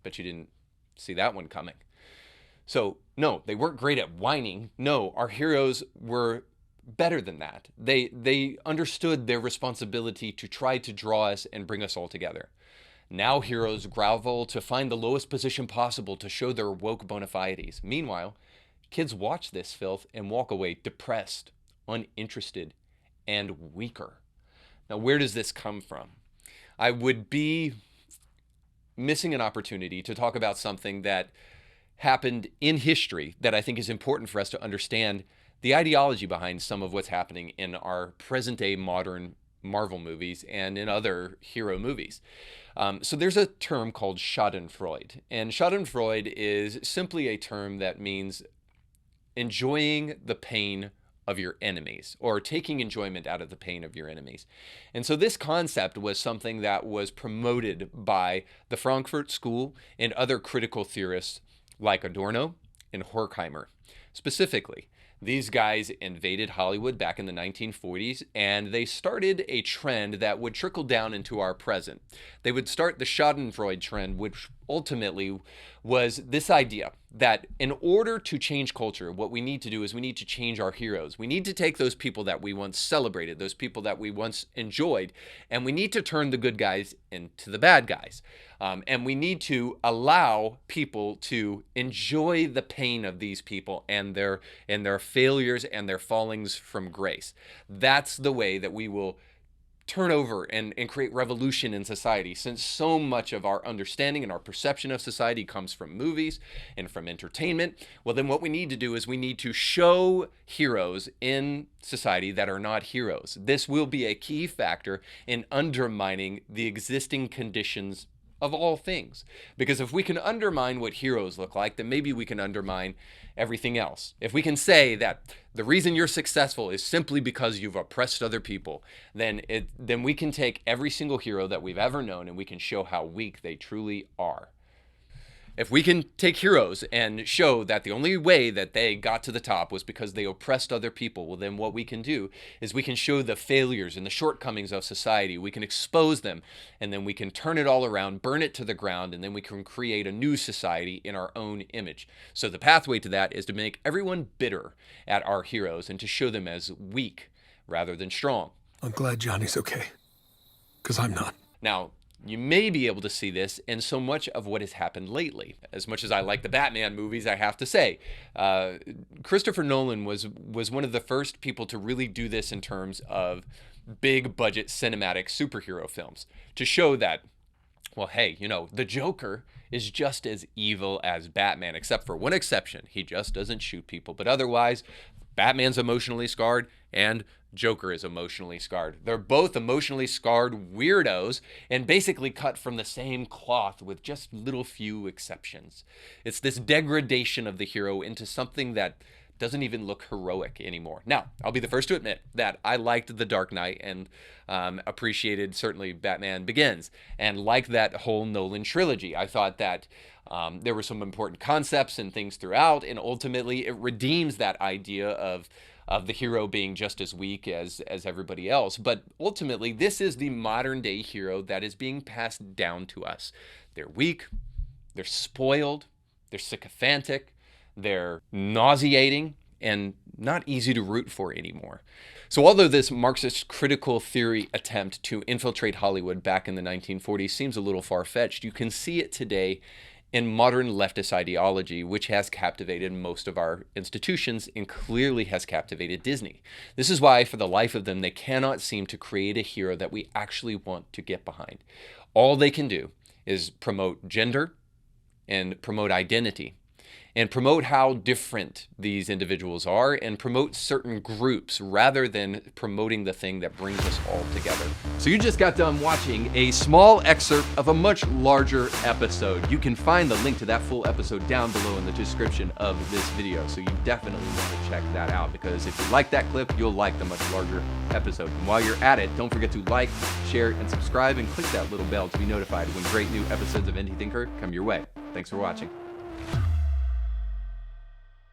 Bet you didn't see that one coming. So, no, they weren't great at whining. No, our heroes were better than that. They understood their responsibility to try to draw us and bring us all together. Now heroes grovel to find the lowest position possible to show their woke bona fides. Meanwhile, kids watch this filth and walk away depressed, uninterested, and weaker. Now, where does this come from? I would be missing an opportunity to talk about something that happened in history that I think is important for us to understand the ideology behind some of what's happening in our present day modern Marvel movies and in other hero movies. So there's a term called Schadenfreude, and Schadenfreude is simply a term that means enjoying the pain of your enemies, or taking enjoyment out of the pain of your enemies. And so this concept was something that was promoted by the Frankfurt School and other critical theorists like Adorno and Horkheimer. Specifically, these guys invaded Hollywood back in the 1940s, and they started a trend that would trickle down into our present. They would start the Schadenfreude trend, which ultimately was this idea that in order to change culture, what we need to do is we need to change our heroes. We need to take those people that we once celebrated, those people that we once enjoyed, and we need to turn the good guys into the bad guys. And we need to allow people to enjoy the pain of these people and their failures and their fallings from grace. That's the way that we will turn over and create revolution in society, since so much of our understanding and our perception of society comes from movies and from entertainment. Well, then what we need to do is we need to show heroes in society that are not heroes. This will be a key factor in undermining the existing conditions of all things. Because if we can undermine what heroes look like, then maybe we can undermine everything else. If we can say that the reason you're successful is simply because you've oppressed other people, then we can take every single hero that we've ever known and we can show how weak they truly are. If we can take heroes and show that the only way that they got to the top was because they oppressed other people, well, then what we can do is we can show the failures and the shortcomings of society. We can expose them, and then we can turn it all around, burn it to the ground, and then we can create a new society in our own image. So the pathway to that is to make everyone bitter at our heroes and to show them as weak rather than strong. I'm glad Johnny's okay, because I'm not. Now, you may be able to see this in so much of what has happened lately. As much as I like the Batman movies, I have to say, Christopher Nolan was one of the first people to really do this in terms of big budget cinematic superhero films, to show that, well, hey, the Joker is just as evil as Batman, except for one exception. He just doesn't shoot people. But otherwise, Batman's emotionally scarred and Joker is emotionally scarred. They're both emotionally scarred weirdos and basically cut from the same cloth with just little few exceptions. It's this degradation of the hero into something that doesn't even look heroic anymore. Now, I'll be the first to admit that I liked The Dark Knight and appreciated certainly Batman Begins and liked that whole Nolan trilogy. I thought that there were some important concepts and things throughout, and ultimately it redeems that idea of the hero being just as weak as everybody else. But ultimately, this is the modern day hero that is being passed down to us. They're weak, they're spoiled, they're sycophantic, they're nauseating, and not easy to root for anymore. So although this Marxist critical theory attempt to infiltrate Hollywood back in the 1940s seems a little far-fetched, you can see it today in modern leftist ideology, which has captivated most of our institutions and clearly has captivated Disney. This is why, for the life of them, they cannot seem to create a hero that we actually want to get behind. All they can do is promote gender and promote identity and promote how different these individuals are and promote certain groups rather than promoting the thing that brings us all together. So you just got done watching a small excerpt of a much larger episode. You can find the link to that full episode down below in the description of this video. So you definitely want to check that out, because if you like that clip, you'll like the much larger episode. And while you're at it, don't forget to like, share, and subscribe, and click that little bell to be notified when great new episodes of Indie Thinker come your way. Thanks for watching.